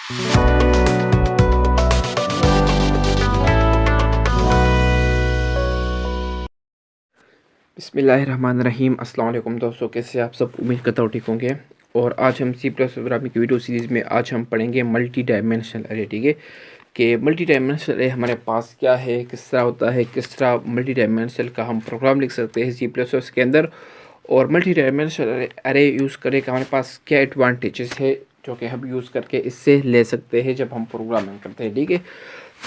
बिस्मिल्लाहिर्रहमानिर्रहीम। अस्सलाम वालेकुम दोस्तों, कैसे आप सब? उम्मीद करता हूँ ठीक होंगे। और आज हम सी प्लस प्रोग्रामिंग की वीडियो सीरीज़ में आज हम पढ़ेंगे मल्टी डायमेंशनल अरे। ठीक है कि मल्टी डायमेंशनल अरे हमारे पास क्या है, किस तरह होता है, किस तरह मल्टी डायमेंशनल का हम प्रोग्राम लिख सकते हैं सी प्लस प्लस के अंदर, और मल्टी डायमेंशनल अरे यूज़ करने का हमारे पास क्या एडवांटेजेस है जो कि हम यूज़ करके इससे ले सकते हैं जब हम प्रोग्रामिंग करते हैं। ठीक है,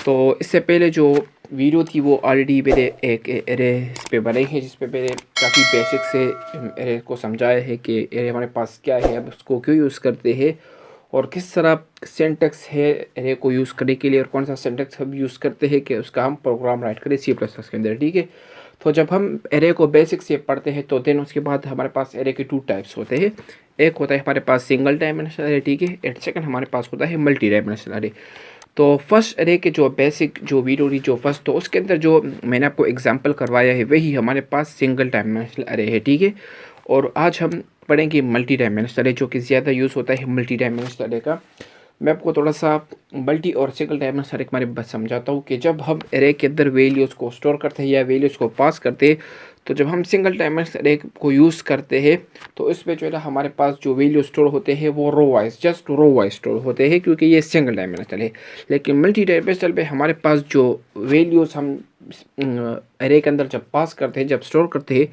तो इससे पहले जो वीडियो थी वो ऑलरेडी मेरे एक एरे इस पे बने हैं, जिस पे मैंने काफ़ी बेसिक से एरे को समझाया है कि एरे हमारे पास क्या है, अब उसको क्यों यूज़ करते हैं और किस तरह सिंटैक्स है एरे को यूज़ करने के लिए, और कौन सा सिंटैक्स हम यूज़ करते हैं कि उसका हम प्रोग्राम राइट करें सी प्लस प्लस के अंदर। ठीक है, तो जब हम एरे को बेसिक से पढ़ते हैं तो देन उसके बाद हमारे पास एरे के टू टाइप्स होते हैं। एक होता है हमारे पास सिंगल डायमेंशनल एरे, ठीक है, एंड सेकंड हमारे पास होता है मल्टी डायमेंशनल एरे। तो फर्स्ट एरे के जो बेसिक जो वीडियो रही जो फर्स्ट, तो उसके अंदर जो मैंने आपको एग्जांपल करवाया है वही हमारे पास सिंगल डायमेंशनल एरे है। ठीक है, और आज हम पढ़ेंगे मल्टी डायमेंशनल एरे, जो कि ज़्यादा यूज़ होता है मल्टी डायमेंशनल एरे का। मैं आपको थोड़ा सा मल्टी और सिंगल डायमेंशनल एरे के बारे में समझाता हूँ कि जब हम एरे के अंदर वैल्यूज़ को स्टोर करते हैं या वैल्यूज़ को पास करते हैं, तो जब हम सिंगल डायमेंशनल एरे को यूज़ करते हैं तो इसमें जो है ना हमारे पास जो वैल्यू स्टोर होते हैं वो row wise, just row wise store होते हैं, क्योंकि ये सिंगल डायमेंशनल है। लेकिन मल्टी डायमेंशनल पे हमारे पास जो वैल्यूज़ हम एरे के अंदर जब पास करते हैं, जब स्टोर करते हैं,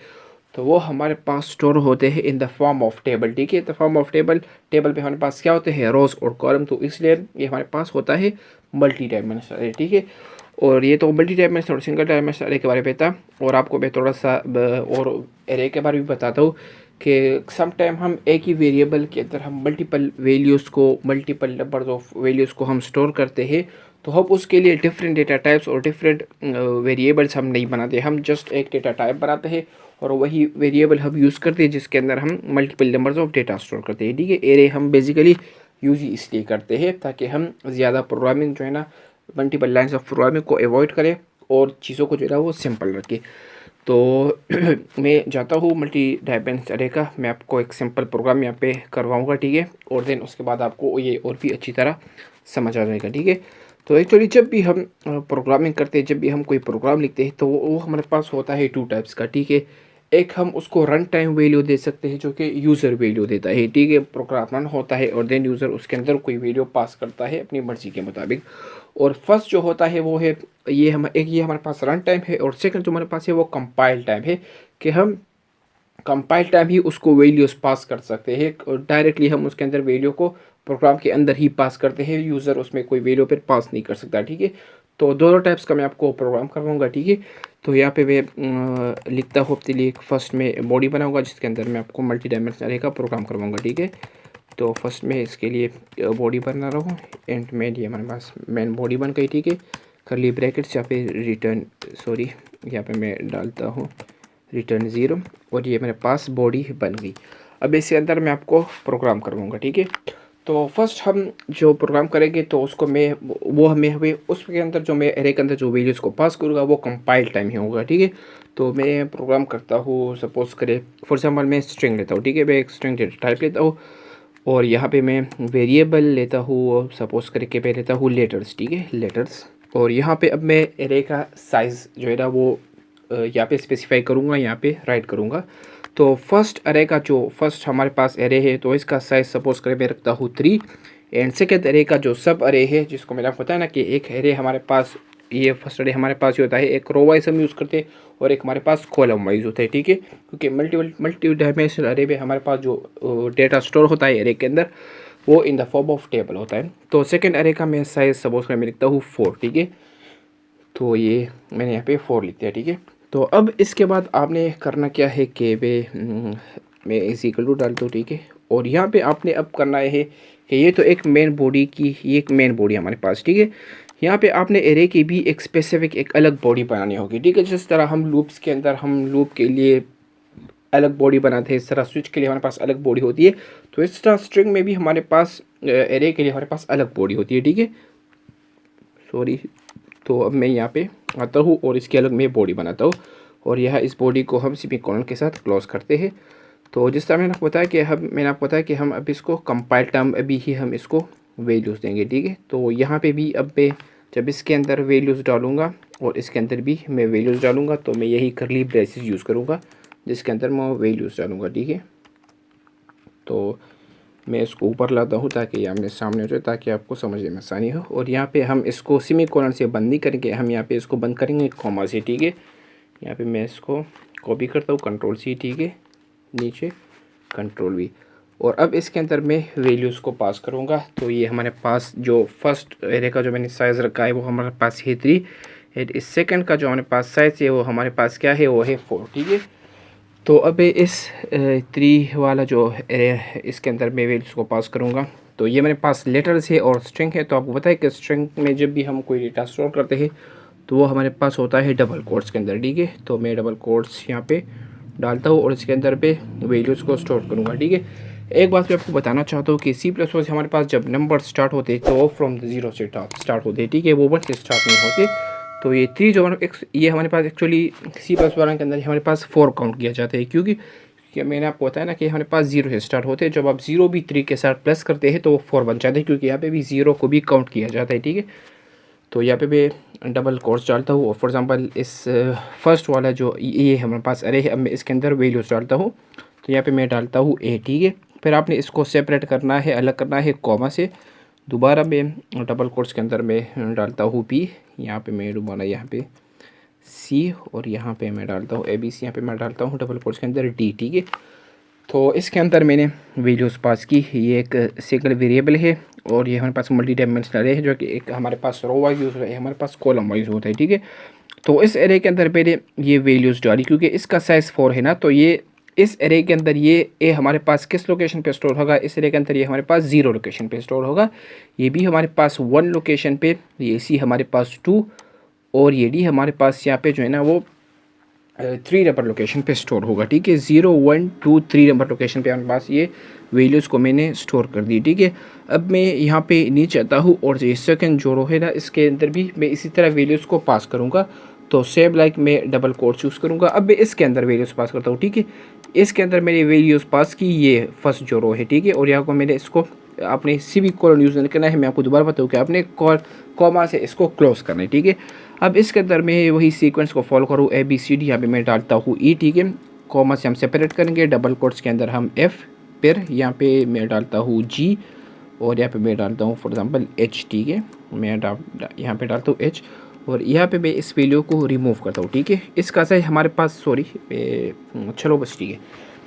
तो वो हमारे पास स्टोर होते हैं in the form of table. ठीक है, the form of table, table पे हमारे पास क्या होते हैं, रोज और कॉलम, तो इसलिए ये हमारे पास होता है मल्टी डायमेंशनल एरे। ठीक है, और ये तो मल्टी डायमेंशनल और सिंगल डायमेंशनल एरे के बारे में था। और आपको मैं थोड़ा सा और एरे के बारे में बताता हूँ कि सम टाइम हम एक ही वेरिएबल के अंदर हम मल्टीपल वैल्यूज़ को, मल्टीपल नंबर्स ऑफ वैल्यूज़ को हम स्टोर करते हैं, तो हम उसके लिए डिफरेंट डेटा टाइप्स और डिफरेंट वेरिएबल्स हम नहीं बनाते, हम जस्ट एक डेटा टाइप बनाते हैं और वही वेरिएबल हम यूज़ करते हैं जिसके अंदर हम multiple numbers of data store करते हैं। ठीक है, एरे हम बेसिकली यूज़ ही इसलिए करते हैं ताकि हम ज़्यादा प्रोग्रामिंग जो है ना, मल्टीपल लाइन्स ऑफ प्रोग्रामिंग को अवॉइड करें और चीज़ों को जो है ना वो सिंपल रखें। तो मैं जाता हूँ मल्टी डायमेंशनल एरे का, मैं आपको एक सिंपल प्रोग्राम यहाँ पे करवाऊँगा। ठीक है, और देन उसके बाद आपको ये और भी अच्छी तरह समझ आ जाएगा। ठीक है, तो एक्चुअली जब भी हम प्रोग्रामिंग करते हैं, जब भी हम कोई प्रोग्राम लिखते हैं, तो वो हमारे पास होता है टू टाइप्स का। ठीक है, एक हम उसको रन टाइम वैल्यू दे सकते हैं जो कि यूज़र वैल्यू देता है। ठीक है, प्रोग्राम रन होता है और देन यूज़र उसके अंदर कोई वैल्यू पास करता है अपनी मर्ज़ी के मुताबिक। और फर्स्ट जो होता है वो है ये हम एक, ये हमारे पास रन टाइम है, और सेकंड जो हमारे पास है वो कंपाइल टाइम है, कि हम कंपाइल टाइम ही उसको वैल्यूज़ पास कर सकते हैं और डायरेक्टली हम उसके अंदर वैल्यू को प्रोग्राम के अंदर ही पास करते हैं, यूज़र उसमें कोई वैल्यू फिर पास नहीं कर सकता। ठीक है, तो दोनों टाइप्स का मैं आपको प्रोग्राम करवाऊँगा। ठीक है, तो यहाँ पे मैं लिखता हूँ अपने लिए फर्स्ट में बॉडी बनाऊँगा जिसके अंदर मैं आपको मल्टी डायमेंशनल एरे का प्रोग्राम करवाऊँगा। ठीक है, तो फर्स्ट में इसके लिए बॉडी बना रहा हूँ, एंड मेन ये हमारे पास मेन बॉडी बन गई। ठीक है, करली ब्रैकेट्स यहाँ पे रिटर्न, सॉरी यहाँ पे मैं डालता हूँ रिटर्न 0, और ये मेरे पास बॉडी बन गई। अब इसके अंदर मैं आपको प्रोग्राम करवाऊँगा। ठीक है, तो फर्स्ट हम जो प्रोग्राम करेंगे तो उसको मैं वो हमें हमें उसके अंदर जो मैं एरे के अंदर जो वैल्यूज़ को पास करूँगा वो कंपाइल टाइम ही होगा। ठीक है, तो मैं प्रोग्राम करता हूँ, सपोज करें फॉर एग्जाम्पल मैं स्ट्रिंग लेता हूँ। ठीक है, मैं एक स्ट्रिंग डेटा टाइप लेता हूँ और यहाँ पे मैं वेरिएबल लेता हूँ, सपोज करके मैं लेता हूँ लेटर्स। ठीक है, लेटर्स, और यहाँ पे अब मैं एरे का साइज़ जो है ना वो यहाँ पे स्पेसिफाई करूँगा, यहाँ पे राइट करूँगा। तो फर्स्ट एरे का जो फर्स्ट हमारे पास एरे है तो इसका साइज़ सपोज करें मैं रखता हूँ 3, एंड सेकेंड एरे का जो सब एरे है, जिसको मैंने आपको बताया ना कि एक एरे हमारे पास, ये फर्स्ट एरे हमारे पास होता है, एक रो वाइज हम यूज़ करते हैं और एक हमारे पास कॉलम वाइज होता है। ठीक है, क्योंकि मल्टी डायमेंशनल एरे में हमारे पास जो डेटा स्टोर होता है एरे के अंदर वो in the form of table होता है। तो सेकेंड एरे का मैं साइज़ सपोज कर मैं लिखता हूँ 4। ठीक है, तो ये मैंने यहाँ पे 4 लिख दिया। ठीक है, तो अब इसके बाद आपने करना क्या है कि मैं इज इक्वल टू डाल दूँ। ठीक है, और यहाँ पे आपने अब करना है कि ये तो एक मेन बॉडी की, ये एक मेन बॉडी हमारे पास। ठीक है, यहाँ पे आपने एरे की भी एक स्पेसिफिक एक अलग बॉडी बनानी होगी। ठीक है, जिस तरह हम लूप्स के अंदर हम लूप के लिए अलग बॉडी बनाते हैं, इस तरह स्विच के लिए हमारे पास अलग बॉडी होती है, तो इस तरह स्ट्रिंग में भी हमारे पास एरे के लिए हमारे पास अलग बॉडी होती है। ठीक है, सॉरी, तो अब मैं यहाँ पे आता हूँ और इसकी अलग मैं बॉडी बनाता हूँ, और यह इस बॉडी को हम सेमीकोलन के साथ क्लोज करते हैं। तो जिस तरह मैंने आपको बताया कि मैंने आपको बताया कि हम अब इसको कंपाइल टाइम अभी ही हम इसको वैल्यूज़ देंगे, ठीक है। तो यहाँ पे भी अब मैं जब इसके अंदर वैल्यूज़ डालूँगा और इसके अंदर भी मैं वैल्यूज़ डालूँगा तो मैं यही करली ब्रेसेस यूज़ करूँगा जिसके अंदर मैं वैल्यूज़ डालूँगा, ठीक है। तो मैं इसको ऊपर लाता हूँ ताकि ये आमने सामने हो जाए, ताकि आपको समझने में आसानी हो। और यहाँ पे हम इसको सेमीकोलन से बंद नहीं करेंगे, हम यहाँ पे इसको बंद करेंगे कॉमा से, ठीक है। यहाँ पे मैं इसको कॉपी करता हूँ, कंट्रोल सी, ठीक है, नीचे कंट्रोल वी। और अब इसके अंदर मैं वैल्यूज़ को पास करूँगा। तो ये हमारे पास जो फर्स्ट एरे का जो मैंने साइज़ रखा है वो हमारे पास है 3, एंड इस सेकंड का जो हमारे पास साइज़ है वो हमारे पास क्या है, वो है 4, ठीक है। तो अब इस 3 वाला जो एरे है इसके अंदर मैं वैल्यूज़ को पास करूँगा। तो ये मेरे पास लेटर्स है और स्ट्रिंग है। तो आपको पता है कि स्ट्रिंग में जब भी हम कोई डेटा स्टोर करते हैं तो वो हमारे पास होता है डबल कोट्स के अंदर, ठीक है। तो मैं डबल कोट्स यहाँ पे डालता हूँ और इसके अंदर पे वैल्यूज़ को स्टोर करूँगा, ठीक है। एक बात मैं आपको बताना चाहता हूँ कि C++ से हमारे पास जब नंबर स्टार्ट होते हैं तो वो फ्रॉम ज़ीरो से स्टार्ट होते हैं, ठीक है, वो 1 से स्टार्ट नहीं होते। तो ये 3 जो ये हमारे पास एक्चुअली C++ के अंदर हमारे पास 4 काउंट किया जाता है, क्योंकि मैंने आपको बताया ना कि हमारे पास 0 से स्टार्ट होते हैं। जब आप 0 भी 3 के साथ प्लस करते हैं तो वो 4 बन जाते हैं, क्योंकि यहाँ पे भी 0 को भी काउंट किया जाता है, ठीक है। तो यहाँ पे मैं डबल कोट्स डालता हूँ और फॉर एग्जांपल इस फर्स्ट वाला जो ये हमारे पास अरे है, अब मैं इसके अंदर वैल्यूज़ डालता हूँ। तो यहाँ पे मैं डालता हूँ ए, ठीक है। फिर आपने इसको सेपरेट करना है, अलग करना है कॉमा से। दोबारा मैं डबल कोट्स के अंदर मैं डालता हूँ पी, यहाँ पे मैं दोबारा यहाँ पे सी, और यहाँ पे मैं डालता हूँ ABC, यहाँ पे मैं डालता हूँ डबल कोट्स के अंदर डी, ठीक है। तो इसके अंदर मैंने वैल्यूज़ पास की। ये एक सिंगल वेरिएबल है और ये हमारे पास मल्टी डायमेंशनल है, जो कि एक हमारे पास रो वाइज यूज़ है, हमारे पास कॉलम वाइज होता है, ठीक है। तो इस एरे के अंदर मैंने ये वैल्यूज़ डाली क्योंकि इसका साइज़ 4 है ना। तो ये इस एरे के अंदर ये ए हमारे पास किस लोकेशन पे स्टोर होगा, इस एरे के अंदर ये हमारे पास 0 लोकेशन पे स्टोर होगा। ये भी हमारे पास 1 लोकेशन पे, ये सी हमारे पास 2, और ये डी हमारे पास यहाँ पे जो है ना वो 3 नंबर लोकेशन पे स्टोर होगा, ठीक है। 0 1 2 3 नंबर लोकेशन पे हमारे पास ये वैल्यूज़ को मैंने स्टोर कर दी, ठीक है। अब मैं यहाँ पे नीचे आता हूँ और ये सेकंड जो रो है ना इसके अंदर भी मैं इसी तरह वैल्यूज़ को पास करूँगा। तो सेम लाइक मैं डबल कोट्स यूज़ करूँगा। अब मैं इसके अंदर वैल्यूज़ पास करता हूँ, ठीक है। इसके अंदर मैंने वैल्यूज़ पास की, ये फर्स्ट जो रो है, ठीक है। और यहाँ को मैंने इसको आपने सिवी कॉलन यूज़ नहीं करना है, मैं आपको दोबारा बताऊँ कि आपने कॉमा से इसको क्लोज करना है, ठीक है। अब इसके अंदर मैं वही सीक्वेंस को फॉलो करूँ, ABCD, यहाँ पे मैं डालता हूँ E, ठीक है। कॉमा से हम सेपरेट करेंगे, डबल कोट्स के अंदर हम F, फिर यहाँ पे मैं डालता हूँ G, और यहाँ पे मैं डालता हूँ फॉर एग्जांपल H, ठीक है। मैं यहाँ पे डालता हूँ H, और यहाँ पे मैं इस वैल्यू को रिमूव करता हूँ, ठीक है। इसका साइज हमारे पास चलो बस ठीक है।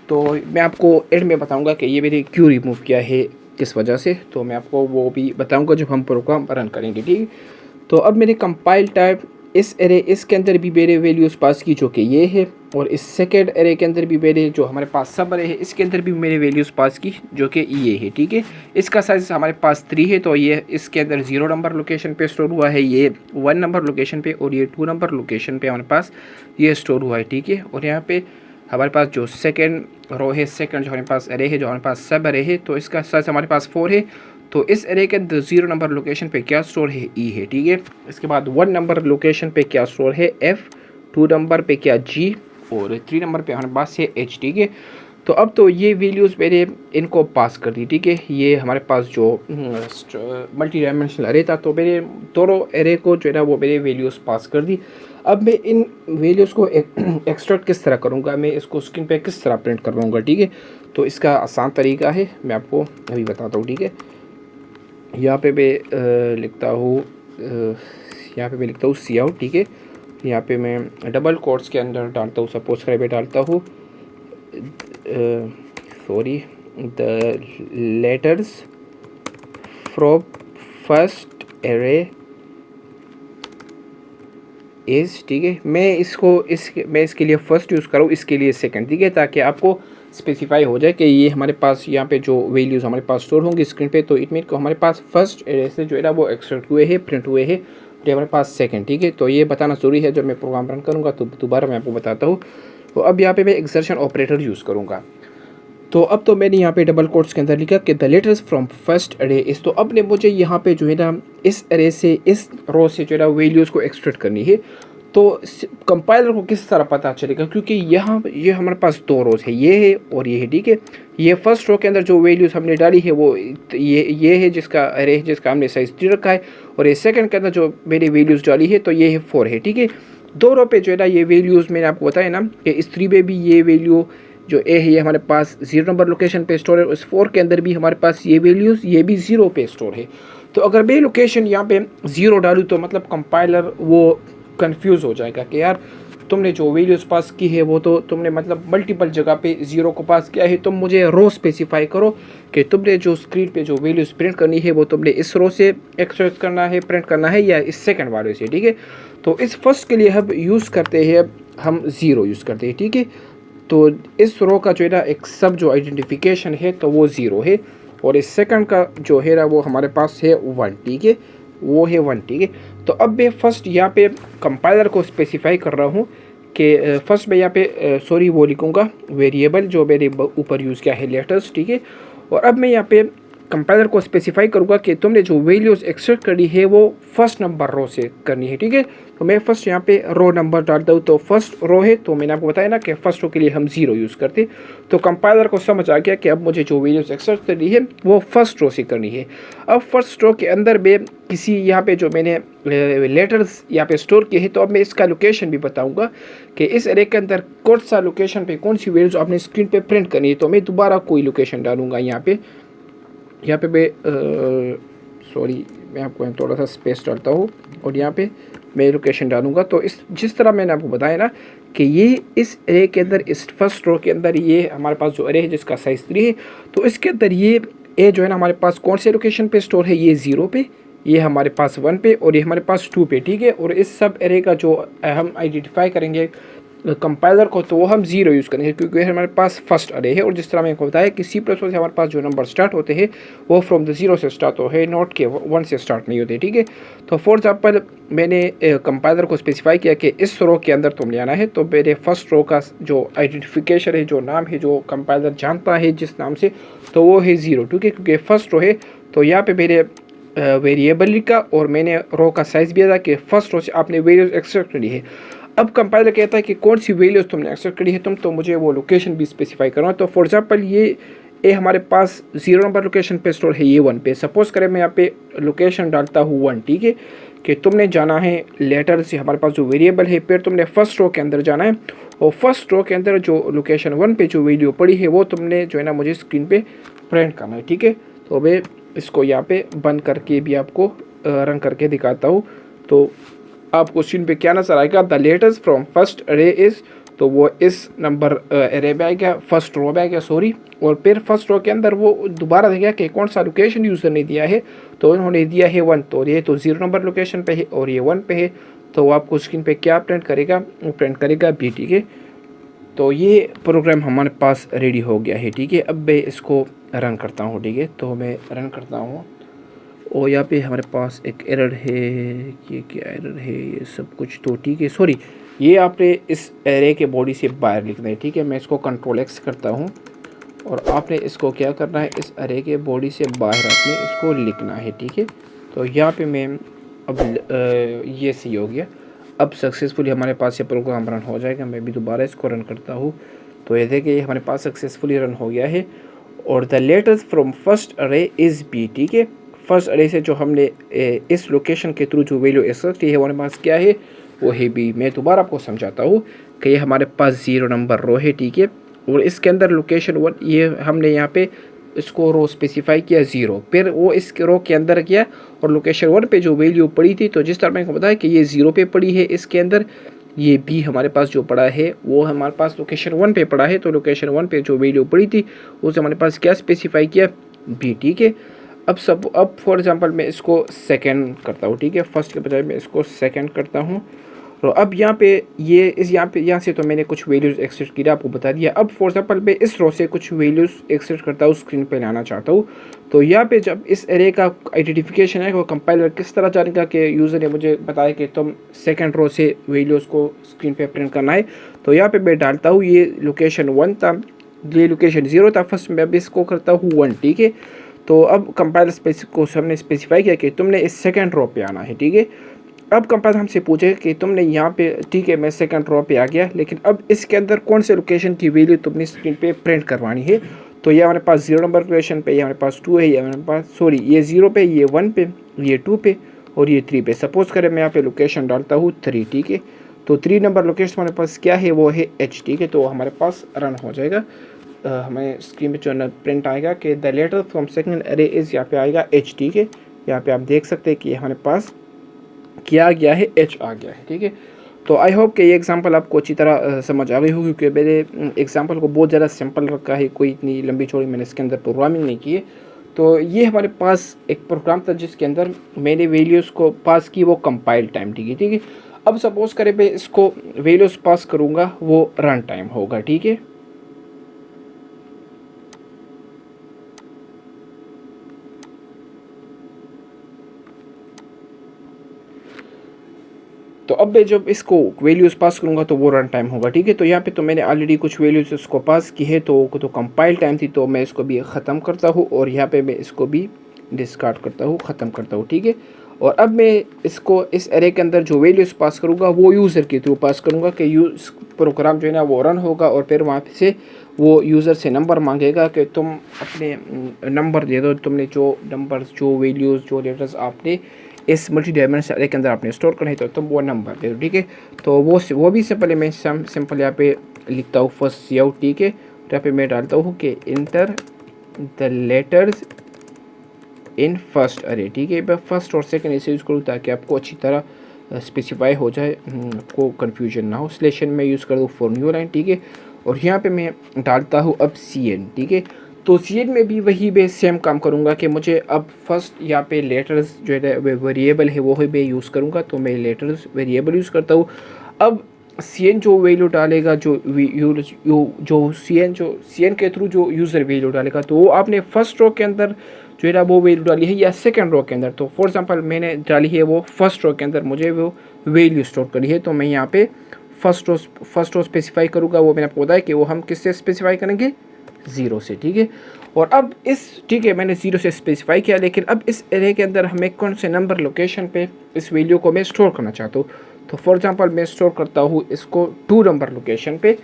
तो मैं आपको एंड में बताऊँगा कि ये मैंने क्यों रिमूव किया है, किस वजह से, तो मैं आपको वो भी बताऊँगा जब हम प्रोग्राम रन करेंगे, ठीक है। तो अब मैंने कंपाइल टाइप इस एरे इसके अंदर भी मेरे वैल्यूज़ पास की जो कि ये है, और इस सेकेंड एरे के अंदर भी मेरे जो हमारे पास सब एरे है इसके अंदर भी मेरे वैल्यूज़ पास की जो कि ये है, ठीक है। इसका साइज हमारे पास 3 है, तो ये इसके अंदर 0 नंबर लोकेशन पे स्टोर हुआ है, ये 1 नंबर लोकेशन पे, और ये 2 नंबर लोकेशन पे हमारे पास ये स्टोर हुआ है, ठीक है। और यहाँ पे हमारे पास जो सेकेंड रो है, सेकेंड जो हमारे पास एरे है, जो हमारे पास सब एरे है, तो इसका साइज हमारे पास 4 है। तो इस एरे के अंदर 0 नंबर लोकेशन पे क्या स्टोर है, E है, ठीक है। इसके बाद 1 नंबर लोकेशन पे क्या स्टोर है, F, 2 नंबर पे क्या G, और 3 नंबर पे हमारे पास है H, ठीक है। तो अब तो ये वैल्यूज़ मैंने इनको पास कर दी, ठीक है। ये हमारे पास जो मल्टी डायमेंशनल एरे था, तो मेरे दोनों एरे को जो है ना वो मेरे वैल्यूज़ पास कर दी। अब मैं इन वैल्यूज़ को एक्सट्रैक्ट किस तरह करूँगा, मैं इसको स्क्रीन पे किस तरह प्रिंट करवाऊँगा, ठीक है। तो इसका आसान तरीका है, मैं आपको अभी बताता हूँ, ठीक है। यहाँ पे मैं लिखता हूँ यहाँ पे मैं लिखता हूँ सी आउट, ठीक है। यहाँ पे मैं डबल कोट्स के अंदर डालता हूँ, सपोज करें मैं डालता हूँ sorry the letters from first array is, ठीक है। मैं इसके लिए फर्स्ट यूज़ करूँ, इसके लिए सेकंड, ठीक है, ताकि आपको स्पेसिफाई हो जाए कि ये हमारे पास यहाँ पे जो वैल्यूज़ हमारे पास स्टोर होंगी स्क्रीन पे, तो इट मीन को हमारे पास फर्स्ट एरे से जो है ना वो एक्सट्रैक्ट हुए हैं, प्रिंट हुए हैं, और हमारे पास सेकंड, ठीक है। तो ये बताना ज़रूरी है, जब मैं प्रोग्राम रन करूँगा तो दोबारा मैं आपको बताता हूँ। तो अब यहाँ पे मैं एक्सर्शन ऑपरेटर यूज़ करूँगा। तो अब तो मैंने यहाँ पे डबल कोट्स के अंदर लिखा कि the letters from first array इस, तो अब ने मुझे यहाँ पे जो है ना इस एरे से, इस रो से जो है ना वैल्यूज़ को एक्सट्रैक्ट करनी है। तो कंपाइलर को किस तरह पता चलेगा, क्योंकि यहाँ ये हमारे पास दो रोज़ है, ये है और ये है, ठीक है। ये फर्स्ट रो के अंदर जो वैल्यूज़ हमने डाली है वो ये है जिसका अरे है, जिसका हमने साइज 3 रखा है, और ये सेकंड के अंदर जो मैंने वैल्यूज़ डाली है तो ये है 4 है, ठीक है। दो रो पे जो है ना ये वैल्यूज़ मैंने आपको बताया ना कि इस 3 में भी ये वैल्यू जो ए है ये हमारे पास 0 नंबर लोकेशन पे स्टोर है, उस 4 के अंदर भी हमारे पास ये वैल्यूज़ ये भी 0 पे स्टोर है। तो अगर मैं लोकेशन यहाँ पे 0 डालूँ तो मतलब कंपाइलर वो कंफ्यूज हो जाएगा कि यार तुमने जो वैल्यूज़ पास की है वो तो तुमने मतलब मल्टीपल जगह पे 0 को पास किया है, तुम मुझे रो स्पेसिफाई करो कि तुमने जो स्क्रीन पे जो वैल्यूज़ प्रिंट करनी है वो तुमने इस रो से एक्सट्रैक्ट करना है, प्रिंट करना है या इस सेकंड वाले से, ठीक है। तो इस फर्स्ट के लिए हम यूज़ करते हैं, हम 0 यूज़ करते हैं, ठीक है। तो इस रो का जो है ना एक सब जो आइडेंटिफिकेशन है तो वो 0 है, और इस सेकंड का जो है ना वो हमारे पास है 1, ठीक है, वो है 1, ठीक है। तो अब मैं फर्स्ट यहाँ पे कंपाइलर को स्पेसिफाई कर रहा हूँ कि फर्स्ट मैं यहाँ पे सॉरी वो लिखूँगा वेरिएबल जो मैंने ऊपर यूज़ किया है लेटर्स, ठीक है। और अब मैं यहाँ पे कंपाइलर को स्पेसिफाई करूँगा कि तुमने जो वैल्यूज़ एक्सट्रैक्ट करनी है वो फर्स्ट नंबर रो से करनी है, ठीक है। तो मैं फर्स्ट यहाँ पे रो नंबर डालता हूँ, तो फर्स्ट रो है, तो मैंने आपको बताया ना कि फर्स्ट रो के लिए हम 0 यूज़ करते। तो कंपाइलर को समझ आ गया कि अब मुझे जो वैल्यूज़ एक्सट्रैक्ट करनी है वो फर्स्ट रो से करनी है। अब फर्स्ट रो के अंदर मैं किसी यहाँ पे जो मैंने लेटर्स यहाँ पे स्टोर किए हैं, तो अब मैं इसका लोकेशन भी बताऊँगा कि इस एरे के अंदर कौन सा लोकेशन पे कौन सी वैल्यूज़ आपने स्क्रीन पे प्रिंट करनी है। तो मैं दोबारा कोई लोकेशन डालूँगा यहाँ पे मैं सॉरी मैं आपको थोड़ा सा स्पेस डालता हूँ और यहाँ पे मैं लोकेशन डालूँगा। तो इस जिस तरह मैंने आपको बताया ना कि ये इस एरे के अंदर इस फर्स्ट रो के अंदर ये हमारे पास जो एरे है जिसका साइज 3 है, तो इसके अंदर ये ए जो है ना हमारे पास कौन से लोकेशन पे स्टोर है, ये 0 पे, ये हमारे पास 1 पे और ये हमारे पास 2 पे, ठीक है। और इस सब एरे का जो हम आइडेंटिफाई करेंगे कंपाइलर को तो वो हम 0 यूज़ करेंगे क्योंकि हमारे पास फर्स्ट अरे है। और जिस तरह मैंने आपको बताया कि C++ से हमारे पास जो नंबर स्टार्ट होते हैं वो फ्रॉम द 0 से स्टार्ट होते हैं, नॉट के 1 से स्टार्ट नहीं होते, ठीक है। तो फॉर एग्जांपल मैंने कंपाइलर को स्पेसिफाई किया कि इस रो के अंदर तुमने आना है, तो मेरे फर्स्ट रो का जो आइडेंटिफिकेशन है, जो नाम है, जो कंपाइलर जानता है जिस नाम से, तो वो है 0, ठीक है, क्योंकि फर्स्ट रो है। तो यहाँ पे मेरे वेरिएबल लिखा और मैंने रो का साइज़ भी दिया कि फर्स्ट रो से आपने वैल्यूज एक्सट्रैक्ट करनी है। अब कंपाइलर कहता है कि कौन सी वैल्यूज तुमने एक्सट्रैक्ट करी है तुम, तो मुझे वो लोकेशन भी स्पेसिफाई करना है। तो फॉर एग्जांपल ये हमारे पास 0 नंबर लोकेशन पे स्टोर है, ये 1 पे। सपोज करें मैं यहाँ पे लोकेशन डालता हूँ 1, ठीक है, कि तुमने जाना है लेटर से हमारे पास जो वेरिएबल है, फिर तुमने फर्स्ट रो के अंदर जाना है और फर्स्ट रो के अंदर जो लोकेशन 1 पे जो वैल्यू पड़ी है वो तुमने जो है ना मुझे स्क्रीन पे प्रिंट करना है, ठीक है। तो मैं इसको यहाँ पे बंद करके भी आपको रन करके दिखाता हूँ। तो आपको स्क्रीन पे क्या नजर आएगा, द लेटर्स फ्रॉम फर्स्ट अरे इज, तो वो इस नंबर अरे में आएगा, फर्स्ट रो में आएगा सॉरी। और फिर फर्स्ट रो के अंदर वो दोबारा देखेगा कि कौन सा लोकेशन यूज़र ने दिया है, तो उन्होंने दिया है 1, तो ये तो 0 नंबर लोकेशन पे है और ये 1 पे है। तो आपको स्क्रीन पे क्या प्रिंट करेगा, वो प्रिंट करेगा B, ठीक है। तो ये प्रोग्राम हमारे पास रेडी हो गया है, ठीक है। अब मैं इसको रन करता हूँ, ठीक है। तो मैं रन करता हूँ और यहाँ पे हमारे पास एक एरर है, ये क्या एरर है, ये सब कुछ तो ठीक है, सॉरी ये आपने इस एरे के बॉडी से बाहर लिखना है, ठीक है। मैं इसको कंट्रोल X करता हूँ और आपने इसको क्या करना है, इस एरे के बॉडी से बाहर आपने इसको लिखना है, ठीक है। तो यहाँ पे मैं अब ये सही हो गया। अब सक्सेसफुली हमारे पास ये प्रोग्राम रन हो जाएगा। मैं भी दोबारा इसको रन करता हूँ, तो ये देखिए ये हमारे पास सक्सेसफुली रन हो गया है। और द लेटर्स फ्रॉम फर्स्ट अरे इज़ B, ठीक है। फर्स्ट अरे से जो हमने इस लोकेशन के थ्रू जो वैल्यू एक्सट्रैक्ट की है हमारे पास क्या है, वो है B। मैं दोबारा आपको समझाता हूँ कि ये हमारे पास 0 नंबर रो है, ठीक है। और इसके अंदर लोकेशन 1, ये हमने यहाँ पे इसको रो स्पेसिफाई किया 0, फिर वो इस रो के अंदर किया और लोकेशन 1 पे जो वैल्यू पड़ी थी, तो जिस तरह मैंने बताया कि ये 0 पे पड़ी है इसके अंदर, ये B हमारे पास जो पड़ा है वो हमारे पास लोकेशन 1 पे पड़ा है। तो लोकेशन 1 पे जो वैल्यू पड़ी थी उसे हमारे पास क्या स्पेसिफाई किया, B, ठीक है। अब फॉर एग्जांपल मैं इसको सेकंड करता हूँ, ठीक है, फर्स्ट के बजाय मैं इसको सेकंड करता हूँ। तो अब यहाँ पे यहाँ से तो मैंने कुछ वैल्यूज़ एक्सट्रैक्ट किया, आपको बता दिया। अब फॉर एग्जांपल मैं इस रो से कुछ वैल्यूज़ एक्सट्रैक्ट करता हूँ, स्क्रीन पे लाना चाहता हूँ। तो यहाँ पे जब इस एरे का आइडेंटिफिकेशन है वो कंपाइलर किस तरह जानेगा कि यूज़र ने मुझे बताया कि तुम सेकंड रो से वैल्यूज़ को स्क्रीन पे प्रिंट करना है। तो यहाँ पे मैं डालता हूँ ये लोकेशन 1 था, ये लोकेशन 0 था फर्स्ट में, अब इसको करता हूँ 1, ठीक है। तो अब कंपाइलर को हमने स्पेसिफाई किया कि तुमने इस सेकंड रो पे आना है, ठीक है। अब कंपाइलर हमसे पूछे कि तुमने यहाँ पे ठीक है मैं सेकंड रो पे आ गया, लेकिन अब इसके अंदर कौन से लोकेशन की वैल्यू तुमने स्क्रीन पे प्रिंट करवानी है। तो ये हमारे पास 0 नंबर लोकेशन पे, ये हमारे पास 2 है, ये हमारे पास सॉरी ये 0 पे, ये 1 पे, ये 2 पे और ये 3 पे। सपोज़ करें मैं यहाँ पे लोकेशन डालता हूँ 3, ठीक है। तो 3 नंबर लोकेशन हमारे पास क्या है, वो है H, ठीक है। तो हमारे पास रन हो जाएगा। हमें स्क्रीन पे जो प्रिंट आएगा कि द लेटर फ्रॉम सेकंड अरे इज़, यहाँ पे आएगा H, ठीक है। यहाँ पे आप देख सकते हैं कि हमारे पास क्या आ गया है, H आ गया है, ठीक है। तो आई होप कि ये एग्जांपल आपको अच्छी तरह समझ आ गई होगी, क्योंकि मेरे एग्जांपल को बहुत ज़्यादा सिंपल रखा है, कोई इतनी लंबी चौड़ी मैंने इसके अंदर प्रोग्रामिंग नहीं की है। तो ये हमारे पास एक प्रोग्राम था जिसके अंदर मैंने वैल्यूज़ को पास की, वो कंपाइल टाइम, ठीक है, ठीक है। अब सपोज़ करें मैं इसको वैल्यूज़ पास करूँगा, वो रन टाइम होगा, ठीक है। तो अब मैं जब इसको वैल्यूज़ पास करूँगा तो वो रन टाइम होगा, ठीक है। तो यहाँ पे तो मैंने ऑलरेडी कुछ वैल्यूज़ इसको पास की है, तो कंपाइल टाइम थी, तो मैं इसको भी ख़त्म करता हूँ और यहाँ पे मैं इसको भी डिस्कार्ड करता हूँ, ख़त्म करता हूँ, ठीक है। और अब मैं इसको इस एरे के अंदर जो वैल्यूज़ पास करूँगा वो यूज़र के थ्रू पास करूँगा कि यूज़ प्रोग्राम जो है ना वो रन होगा, और फिर वहाँ से वो यूज़र से नंबर मांगेगा कि तुम अपने नंबर दे दो, तुमने जो नंबर्स, जो वैल्यूज़, जो लेटर्स आपने इस मल्टी डायमेंशनल अरे के अंदर आपने स्टोर करना है, तो तुम वो नंबर दे दो, ठीक है। तो वो भी सिंपल है। मैं सिंपल यहाँ पे लिखता हूँ फर्स्ट सी आउट, ठीक है। तो यहाँ पे मैं डालता हूँ कि enter the letters in first अरे, ठीक है। मैं फर्स्ट और सेकंड ऐसे यूज़ करूँ ताकि आपको अच्छी तरह स्पेसिफाई हो जाए, को कन्फ्यूजन ना हो। स्लेशन में यूज़ कर दूँ फॉर न्यू लाइन, ठीक है। और यहाँ पे मैं डालता हूँ अब CN, ठीक है। तो CN में भी वही मैं सेम काम करूँगा कि मुझे अब फर्स्ट यहाँ पे लेटर्स जो है वेरिएबल है वो ही मैं यूज़ करूँगा, तो मैं लेटर्स वेरिएबल यूज़ करता हूँ। अब CN जो वैल्यू डालेगा, जो CN के थ्रू जो यूज़र वैल्यू डालेगा, तो वो आपने फर्स्ट रो के अंदर जो है ना वो वैल्यू डाली है या सेकंड रो के अंदर। तो फॉर एग्जांपल मैंने डाली है वो फर्स्ट रो के अंदर, मुझे वो वैल्यू स्टोर करी है, तो मैं यहाँ पे फर्स्ट रो स्पेसिफाई करूँगा। वो मैंने आपको बताया कि वो हम किससे स्पेसिफाई करेंगे, 0 से, ठीक है। और अब ठीक है मैंने 0 से स्पेसिफाई किया, लेकिन अब इस एरे के अंदर हमें कौन से नंबर लोकेशन पे इस वैल्यू को मैं स्टोर करना चाहता हूँ। तो फॉर एग्जांपल मैं स्टोर करता हूँ इसको 2 नंबर लोकेशन पे।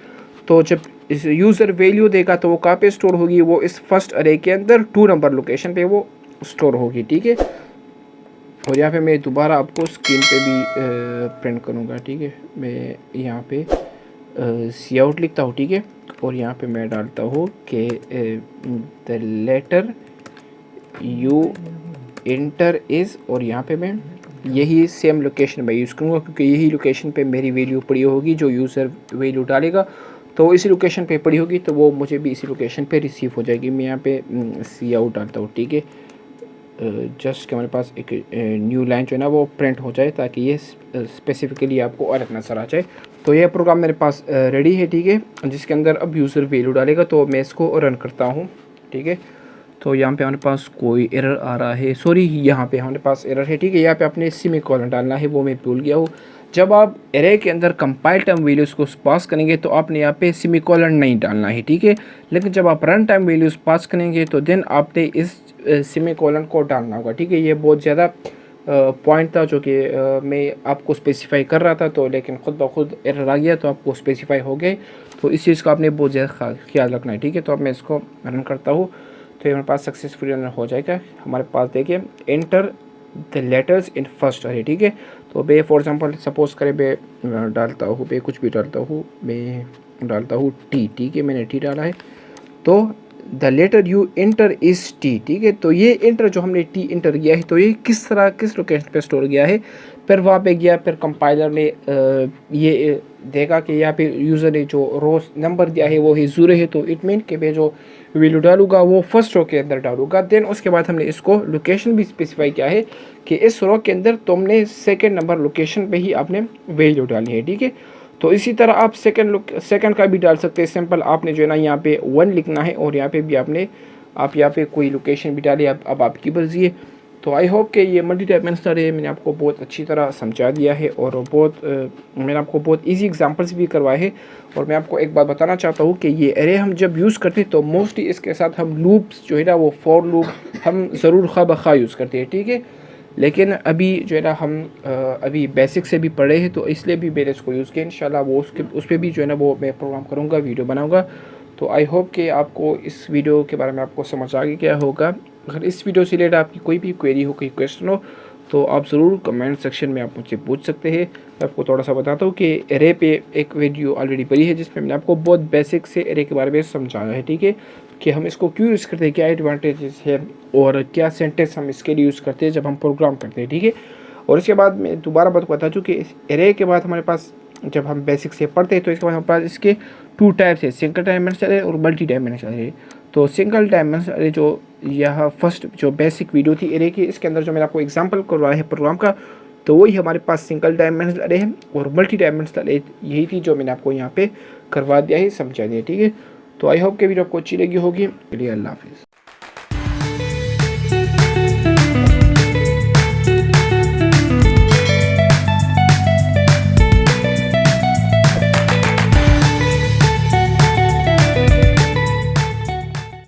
तो जब इस यूज़र वैल्यू देगा तो वो कहाँ पे स्टोर होगी, वो इस फर्स्ट अरे के अंदर 2 नंबर लोकेशन पे वो स्टोर होगी, ठीक है। और यहाँ पे मैं दोबारा आपको स्क्रीन पे भी प्रिंट करूँगा, ठीक है। मैं यहाँ पे सी आउट लिखता हूँ, ठीक है। और यहाँ पे मैं डालता हूँ कि the letter you enter is, और यहाँ पे मैं यही सेम लोकेशन मैं यूज़ करूँगा, क्योंकि यही लोकेशन पे मेरी वैल्यू पड़ी होगी। जो यूज़र वैल्यू डालेगा तो इसी लोकेशन पे पड़ी होगी, तो वो मुझे भी इसी लोकेशन पे रिसीव हो जाएगी। मैं यहाँ पे सी आउट डालता हूँ, ठीक है। जस्ट कि हमारे पास एक न्यू लाइन जो है ना वो प्रिंट हो जाए, ताकि ये स्पेसिफिकली आपको अलग नज़र आ जाए। तो ये प्रोग्राम मेरे पास रेडी है, ठीक है, जिसके अंदर अब यूज़र वैल्यू डालेगा। तो मैं इसको रन करता हूँ, ठीक है। तो यहाँ पे हमारे पास कोई एरर आ रहा है, सॉरी यहाँ पे हमारे पास एरर है, ठीक है। यहाँ पे आपने सेमीकोलन डालना है, वो मैं भूल गया हूँ। जब आप एरे के अंदर कंपाइल टाइम वैल्यूज़ को पास करेंगे तो आपने यहाँ पे सेमीकोलन नहीं डालना है, ठीक है। लेकिन जब आप रन टाइम वैल्यूज़ पास करेंगे तो देन आपने इस सेमीकोलन को डालना होगा, ठीक है। ये बहुत ज़्यादा पॉइंट था जो कि मैं आपको स्पेसिफाई कर रहा था, तो लेकिन ख़ुद ब खुद एरर आ गया, तो आपको स्पेसिफाई हो गए। तो इस चीज़ का आपने बहुत ज़्यादा ख्याल रखना है, ठीक है। तो अब मैं इसको रन करता हूँ, तो हमारे पास सक्सेसफुल रन हो जाएगा। हमारे पास देखिए enter the letters in first अरे, ठीक है। तो बे फॉर एग्जांपल सपोज़ करें मैं डालता हूँ, बे कुछ भी डालता हूँ, मैं डालता हूँ टी, ठीक है। मैंने टी डाला है, तो the letter you enter is T, ठीक है। तो ये इंटर जो हमने टी इंटर किया है, तो ये किस तरह किस लोकेशन पे स्टोर गया है, फिर वहाँ पे गया, फिर कंपाइलर ने ये देखा कि यहाँ पे यूज़र ने जो रोज नंबर दिया है वो ही 0 है, तो इट मीन कि मैं जो वैल्यू डालूँगा वो फर्स्ट रो के अंदर डालूँगा। देन उसके बाद हमने इसको लोकेशन भी स्पेसिफाई किया है कि इस रो के अंदर तुमने सेकेंड नंबर लोकेशन पे ही आपने वैल्यू डालनी है, ठीक है। तो इसी तरह आप सेकंड का भी डाल सकते हैं। सिंपल आपने जो है ना यहाँ पे 1 लिखना है, और यहाँ पे भी आप यहाँ पे कोई लोकेशन भी डालिए, अब आपकी मर्जी है। तो आई होप कि ये मल्टी डायमेंशनल है मैंने आपको बहुत अच्छी तरह समझा दिया है, और मैंने आपको बहुत इजी एग्जांपल्स भी करवाए हैं। और मैं आपको एक बात बताना चाहता हूँ कि ये एरे हम जब यूज़ करते हैं तो मोस्टली इसके साथ हम लूप्स जो है ना वो फॉर लूप हम ज़रूर खा बखा यूज़ करते हैं, ठीक है। लेकिन अभी जो है ना हम अभी बेसिक से भी पढ़े हैं, तो इसलिए भी मैंने इसको यूज़ किया। इंशाल्लाह वो उस पर भी जो है ना वो मैं प्रोग्राम करूँगा, वीडियो बनाऊँगा। तो आई होप कि आपको इस वीडियो के बारे में आपको समझ आ गया होगा। अगर इस वीडियो से रिलेटेड आपकी कोई भी क्वेरी हो, कोई क्वेश्चन हो, तो आप ज़रूर कमेंट सेक्शन में आप मुझसे पूछ सकते हैं। मैं आपको थोड़ा सा बताता हूँ कि एरे पे एक वीडियो ऑलरेडी बनी है, जिसमें मैंने आपको बहुत बेसिक से एरे के बारे में समझाया है, ठीक है, कि हम इसको क्यों यूज़ करते हैं, क्या एडवांटेजेस है और क्या सेंटेंस हम इसके लिए यूज़ करते हैं जब हम प्रोग्राम करते हैं, ठीक है। और इसके बाद मैं दोबारा बात बता दूँ कि इस एरे के बाद हमारे पास जब हम बेसिक से पढ़ते हैं, तो इसके बाद हमारे पास इसके 2 टाइप्स है, सिंगल डायमेंशनल एरे और मल्टी डायमेंशनल एरे। तो सिंगल डायमेंशनल एरे जो यह फर्स्ट जो बेसिक वीडियो थी एरे की, इसके अंदर जो मैंने आपको एग्जांपल करवाया है प्रोग्राम का, तो वही हमारे पास सिंगल डायमेंशनल एरे है। और मल्टी डायमेंशनल एरे यही थी जो मैंने आपको यहाँ पे करवा दिया है, समझा दिया, ठीक है। तो आई होप कि वीडियो आपको अच्छी लगी होगी। चलिए, अल्लाह हाफिज़।